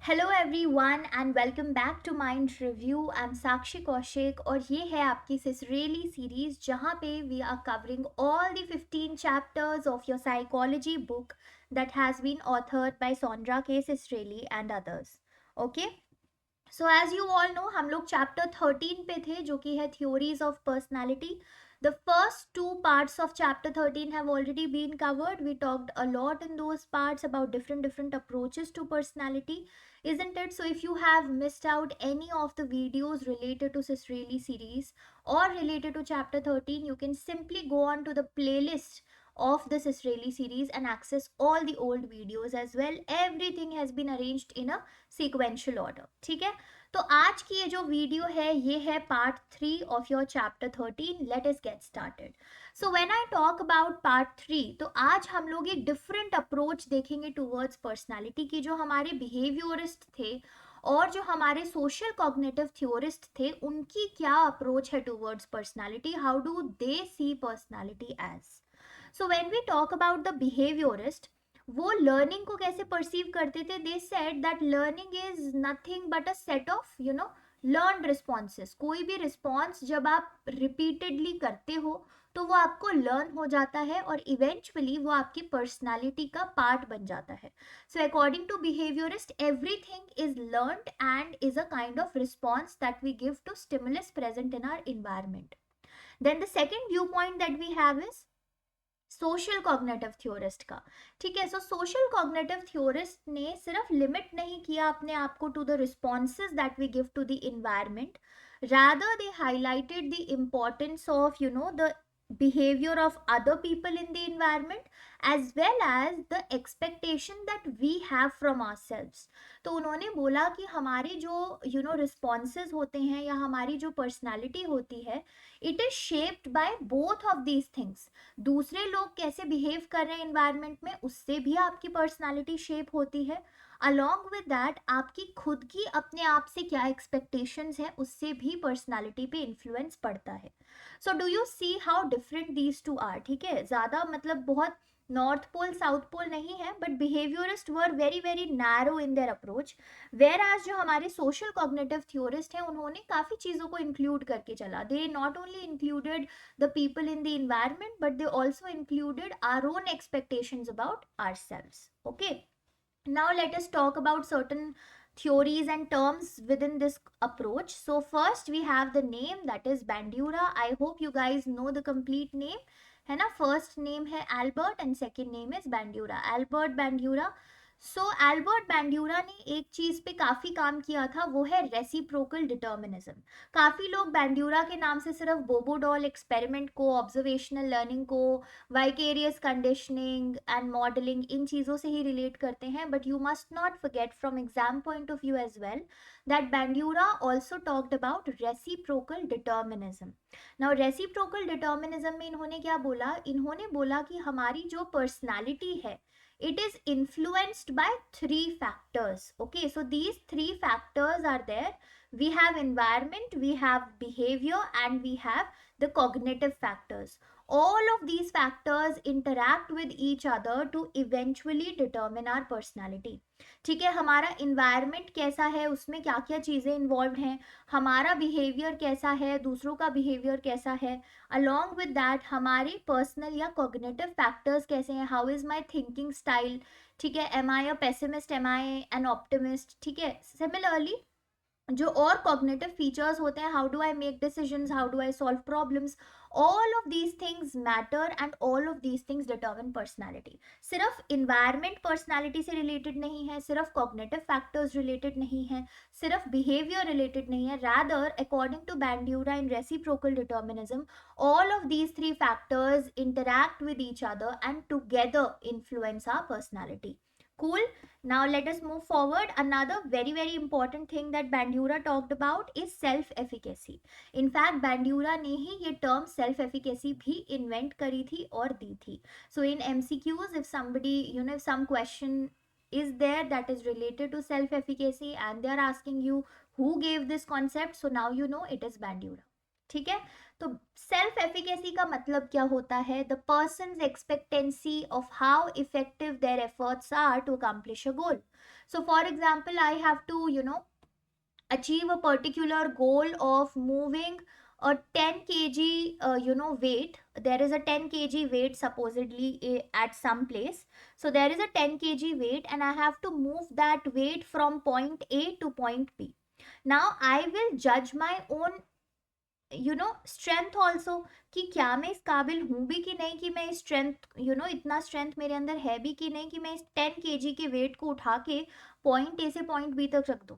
Hello everyone and welcome back to Mind Review. I am Sakshi Kaushik और ये है आपकी सिसरेली सीरीज जहाँ पे we are covering all the 15 chapters of your psychology book that has been authored by Saundra K Ciccarelli and others. Okay, so as you all know हम लोग chapter 13 पे थे जो कि है theories of personality. The first two parts of chapter 13 have already been covered. We talked a lot in those parts about different approaches to personality, isn't it? So if you have missed out any of the videos related to Sisreli series or related to chapter 13, you can simply go on to the playlist of this Israeli series and access all the old videos as well. Everything has been arranged in a sequential order. ठीक है, तो आज की ये जो video है ये है part 3 of your chapter 13. Let us get started. So when I talk about part 3, तो आज हम लोग एक डिफरेंट अप्रोच देखेंगे टूवर्ड्स पर्सनालिटी की. जो हमारे बिहेवियरिस्ट थे और जो हमारे सोशल कॉग्निटिव थ्योरिस्ट थे उनकी क्या अप्रोच है towards personality, how do they see personality as. So when we talk about the behaviourist, वो लर्निंग को कैसे परसीव करते थे. They said that learning is nothing but a set of learn responses. कोई भी रिस्पॉन्स जब आप रिपीटेडली करते हो तो वो आपको लर्न हो जाता है और इवेंचुअली वो आपकी पर्सनालिटी का पार्ट बन जाता है. So according to behaviourist everything is learned and is a kind of response that we give to stimulus present in our environment. Then the second view point that we have is social cognitive theorist का. ठीक है, सो social cognitive theorist ने सिर्फ limit नहीं किया अपने आप को to the responses that we give to the environment, rather they highlighted the importance of the behavior of other people in the environment as well as the expectation that we have from ourselves. तो उन्होंने बोला कि हमारे जो responses होते हैं या हमारी जो पर्सनालिटी होती है, it is shaped by both of these things. दूसरे लोग कैसे बिहेव कर रहे हैं इन्वायरमेंट में, उससे भी आपकी पर्सनालिटी शेप होती है. अलॉन्ग विद दैट आपकी खुद की अपने आप से क्या एक्सपेक्टेशंस है उससे भी पर्सनालिटी पे इन्फ्लुएंस पड़ता है. So do you see how different these two are. ठीक है, ज़्यादा मतलब बहुत नॉर्थ पोल साउथ पोल नहीं है, but behaviourist were very very narrow in their approach. Whereas जो हमारे सोशल कॉग्निटिव थ्योरिस्ट हैं उन्होंने काफ़ी चीज़ों को इंक्लूड करके चला. They not only included the people in the environment but they also included our own expectations about ourselves. Okay, now let us talk about certain theories and terms within this approach. So first we have the name, that is Bandura. I hope you guys know the complete name है ना. First name है Albert and second name is Bandura, Albert Bandura. So Albert Bandura ने एक चीज पे काफी काम किया था, वो है रेसिप्रोकल डिटर्मिनिज्म. काफी लोग बैंड्यूरा के नाम से सिर्फ बोबोडॉल एक्सपेरिमेंट को, ऑब्जर्वेशनल लर्निंग को, वाइकेरियस कंडीशनिंग एंड मॉडलिंग, इन चीज़ों से ही रिलेट करते हैं. But you must not forget from exam point of view as well that Bandura also talked about reciprocal determinism. Now reciprocal determinism में इन्होंने क्या बोला, इन्होंने बोला कि हमारी जो पर्सनालिटी है it is influenced by three factors. Okay, so these three factors are there. We have environment, we have behavior and we have the cognitive factors. All of these factors interact with each other to eventually determine our personality. ठीक है, हमारा environment कैसा है, उसमें क्या क्या चीज़ें involved हैं, हमारा behavior कैसा है, दूसरों का behavior कैसा है, along with that हमारे personal या cognitive factors कैसे हैं, how is my thinking style. ठीक है, am I a pessimist, am I an optimist. ठीक है, similarly जो और कॉग्निटिव फीचर्स होते हैं, how do I make decisions, how do I solve problems, all of these things matter and all of these things determine personality. सिर्फ environment personality से related नहीं है, सिर्फ कॉग्निटिव फैक्टर्स रिलेटेड नहीं है, सिर्फ बिहेवियर रिलेटेड नहीं है. Rather according to Bandura in reciprocal determinism, all of these three factors interact with each other and together influence our personality. Cool. Now let us move forward. Another very important thing that Bandura talked about is self efficacy. In fact Bandura ने ही ये term self efficacy भी invent करी थी और दी थी. So in MCQs, if somebody if some question is there that is related to self efficacy and they are asking you who gave this concept, so now you know it is Bandura. ठीक है। तो self efficacy का मतलब क्या होता है? The person's expectancy of how effective their efforts are to accomplish a goal. So for example, I have to, achieve a particular goal of moving a 10 kg, weight. There is a 10 kg weight supposedly at some place. So there is a 10 kg weight and I have to move that weight from point A to point B. Now I will judge my own strength also, कि क्या मैं इस काबिल हूं भी कि नहीं, कि मैं इस स्ट्रेंथ इतना स्ट्रेंथ मेरे अंदर है भी कि नहीं, कि मैं इस 10 kg के वेट को उठा के पॉइंट ए से पॉइंट बी तक रख दूं.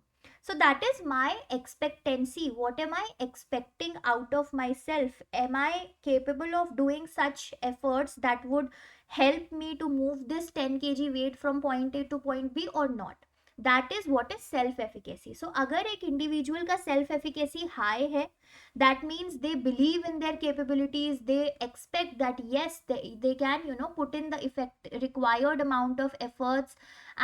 So that is my expectancy. What am I expecting out of myself? Am I capable of doing such efforts that would help me to move this 10 kg weight from point A to point B or not? That is what is self efficacy. So अगर एक individual का self efficacy high है, that means they believe in their capabilities, they expect that yes, they can put in the effect required amount of efforts,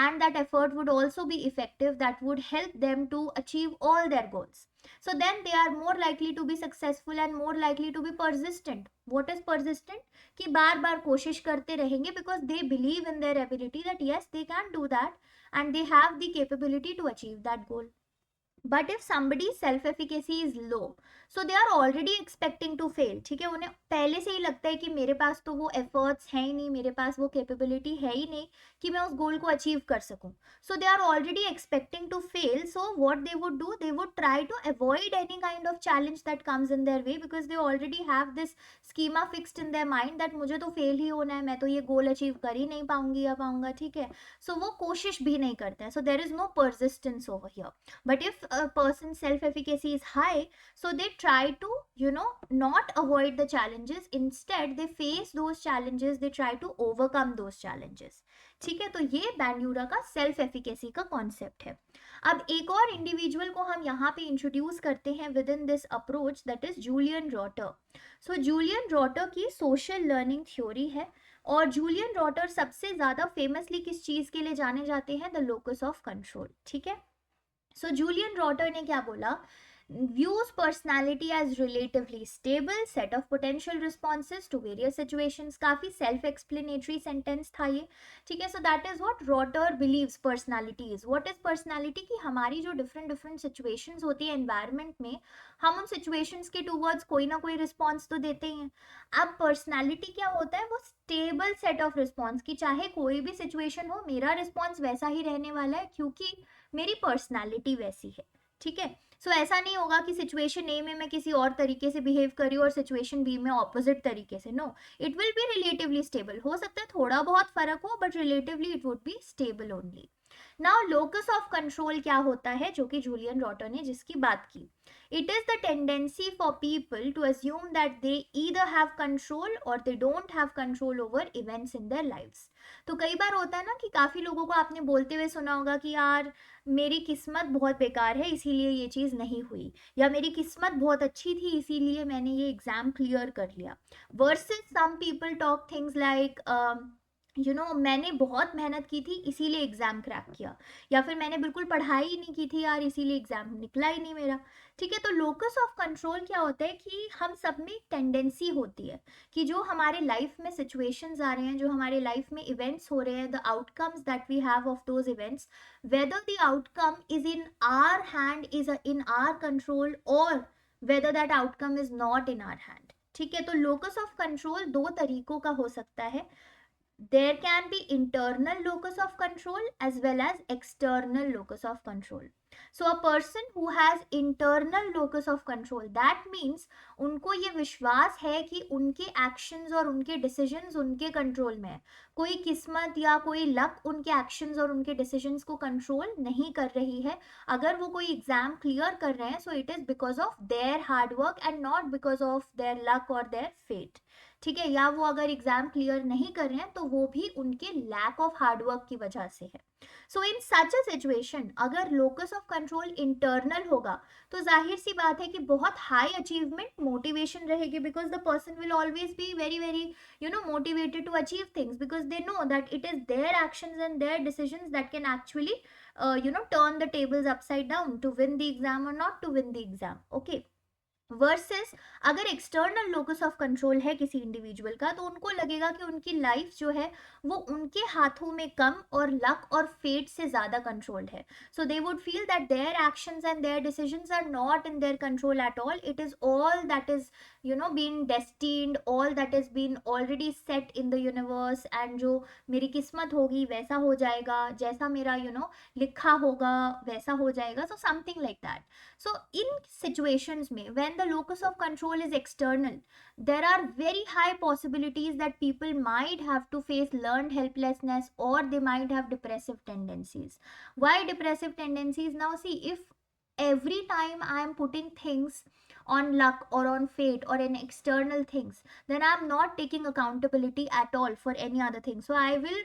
and that effort would also be effective, that would help them to achieve all their goals. So then they are more likely to be successful and more likely to be persistent. What is persistent? कि बार बार कोशिश करते रहेंगे, because they believe in their ability that yes, they can do that and they have the capability to achieve that goal. But if somebody self efficacy is low, so they are already expecting to fail. ठीक है, उन्हें पहले से ही लगता है कि मेरे पास तो वो एफर्ट्स है ही नहीं, मेरे पास वो कैपेबिलिटी है ही नहीं कि मैं उस गोल को अचीव कर सकूं. So they are already expecting to fail. So what they would do, they would try to avoid any kind of challenge that comes in their way, because they already have this schema fixed in their mind that मुझे तो fail ही होना है, मैं तो ये goal achieve कर ही नहीं पाऊंगी या पाऊंगा. ठीक है, सो वो कोशिश भी नहीं करते हैं. So there is no persistence over here. But if a person's self efficacy is high, so they try to not avoid the challenges, instead they face those challenges, they try to overcome those challenges. ठीक है, तो ये बैंड्यूरा का self efficacy का concept है. अब एक और इंडिविजुअल को हम यहाँ पे इंट्रोड्यूस करते हैं within this approach, that is Julian Rotter. So Julian Rotter की सोशल लर्निंग थ्योरी है, और जूलियन रॉटर सबसे ज्यादा फेमसली किस चीज के लिए जाने जाते हैं? The locus of control. ठीक है, सो जूलियन रॉटर ने क्या बोला? views personality as relatively stable set of potential responses to various situations. काफी self explanatory sentence था ये. ठीक है, so that is what Rotter believes personality is. what is personality? कि हमारी जो different situations होती है environment में, हम उन situations के towards कोई ना कोई response तो देते ही हैं. अब personality क्या होता है? वो stable set of response, कि चाहे कोई भी situation हो, मेरा response वैसा ही रहने वाला है क्योंकि मेरी personality वैसी है. ठीक है, सो ऐसा नहीं होगा कि सिचुएशन ए में मैं किसी और तरीके से बिहेव करी और सिचुएशन बी में ऑपोजिट तरीके से. No, it will be relatively stable. हो सकता है थोड़ा बहुत फर्क हो, but relatively it would be stable only. Now locus of control क्या होता है, जो कि जूलियन रॉटर ने जिसकी बात की? It is the tendency for people to assume that they either have control or they don't have control over events in their lives. तो कई बार होता है ना कि काफी लोगों को आपने बोलते हुए सुना होगा कि यार मेरी किस्मत बहुत बेकार है इसीलिए ये चीज नहीं हुई, या मेरी किस्मत बहुत अच्छी थी इसीलिए मैंने ये एग्जाम क्लियर कर लिया. Versus some people talk things like मैंने बहुत मेहनत की थी इसीलिए एग्जाम क्रैक किया, या फिर मैंने बिल्कुल पढ़ाई ही नहीं की थी यार इसीलिए एग्जाम निकला ही नहीं मेरा. ठीक है, तो लोकस ऑफ कंट्रोल क्या होता है? कि हम सब में एक टेंडेंसी होती है कि जो हमारे लाइफ में सिचुएशंस आ रहे हैं, जो हमारे लाइफ में इवेंट्स हो रहे हैं, the outcomes that we have of those events, whether the outcome is in our hand, is in our control, और whether that outcome is not in our hand. ठीक है, तो लोकस ऑफ कंट्रोल दो तरीकों का हो सकता है. There can be internal locus of control as well as external locus of control. So a person who has internal locus of control, that means उनको ये विश्वास है कि उनके actions और उनके decisions उनके control में है. कोई किस्मत या कोई luck उनके actions और उनके decisions को control नहीं कर रही है. अगर वो कोई exam clear कर रहे हैं, so it is because of their hard work and not because of their luck or their fate. ठीक है, या वो अगर एग्जाम क्लियर नहीं कर रहे हैं तो वो भी उनके लैक ऑफ हार्डवर्क की वजह से है. So in such a situation अगर लोकस ऑफ कंट्रोल इंटरनल होगा तो जाहिर सी बात है कि बहुत हाई अचीवमेंट मोटिवेशन रहेगी, because the person will always be very very motivated to achieve things, because they know that it is their actions and their decisions that can actually turn the tables upside down to win the exam or not to win the exam. Okay, versus अगर external locus of control है किसी individual का, तो उनको लगेगा कि उनकी life जो है वो उनके हाथों में कम और लक और फेट से ज़्यादा कंट्रोल्ड है. So they would feel that their actions and their decisions are not in their control at all. It is all that is been destined, all that is been already set in the universe, and जो मेरी किस्मत होगी वैसा हो जाएगा, जैसा मेरा लिखा होगा वैसा हो जाएगा. So something like that. So, in situations mein, when the locus of control is external, there are very high possibilities that people might have to face learned helplessness, or they might have depressive tendencies. Why depressive tendencies? Now, see, if every time I am putting things on luck or on fate or in external things, then I am not taking accountability at all for any other thing. So, I will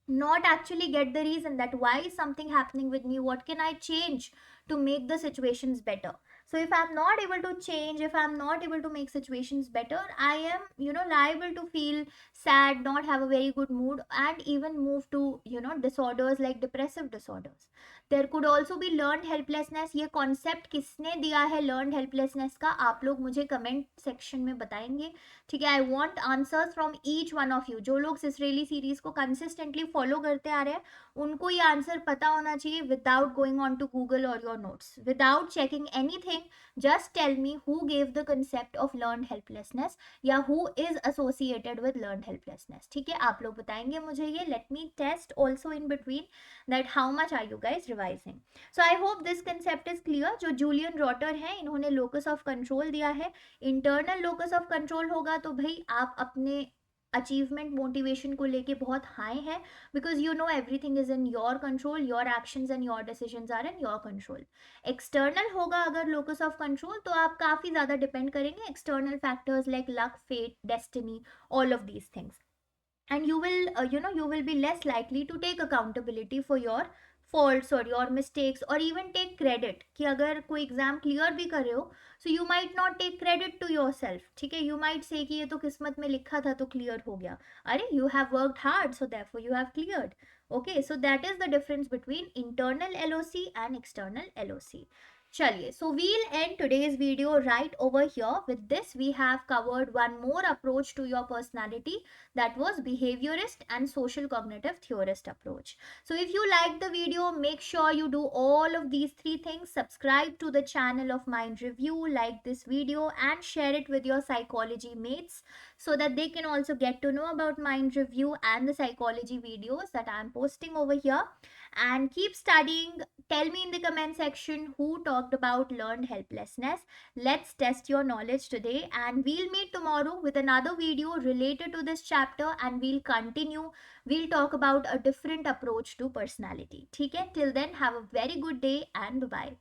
not actually get the reason that why is something happening with me, what can I change to make the situations better. So if I'm not able to change, if I'm not able to make situations better, I am liable to feel sad, not have a very good mood, and even move to disorders like depressive disorders. There could also be learned helplessness. ये concept किसने दिया है learned helplessness का, आप लोग मुझे comment section में बताएंगे. ठीक है, I want answers from each one of you. जो लोग सिसरेली सीरीज को कंसिस्टेंटली फॉलो करते आ रहे हैं, उनको ये आंसर पता होना चाहिए without going on to Google और your notes, without checking anything. Just tell me who gave the concept of learn helplessness, या who is associated with learn helplessness. ठीक है, आप लोग बताएंगे मुझे ये. Let me test also in between that how much are you guys revising. So I hope this concept is clear. जो Julian Rotter है, इन्होंने लोकस ऑफ कंट्रोल दिया है. इंटरनल लोकस ऑफ कंट्रोल होगा तो भाई आप अपने अचीवमेंट मोटिवेशन को लेके बहुत हाई है, because everything is in your control, your actions and your decisions are in your control. External होगा अगर लोकस ऑफ कंट्रोल, तो आप काफ़ी ज़्यादा डिपेंड करेंगे external factors like luck, fate, destiny, all of these things. And you will be less likely to take accountability for your faults or your mistakes, or even take credit कि अगर कोई exam clear भी कर रहे हो, so you might not take credit to yourself. ठीक है, you might say कि ये तो किस्मत में लिखा था तो क्लियर हो गया. अरे you have worked hard, so therefore you have cleared. Okay, so that is the difference between internal LOC and external LOC. चलिए, so we'll end today's video right over here. With this, we have covered one more approach to your personality, that was behaviorist and social cognitive theorist approach. So if you liked the video, make sure you do all of these three things. Subscribe to the channel of Mind Review, like this video, and share it with your psychology mates so that they can also get to know about Mind Review and the psychology videos that I'm posting over here. And keep studying. Tell me in the comment section who talked about learned helplessness. Let's test your knowledge today, and we'll meet tomorrow with another video related to this chapter, and we'll continue. We'll talk about a different approach to personality. Okay? Till then, have a very good day and bye-bye.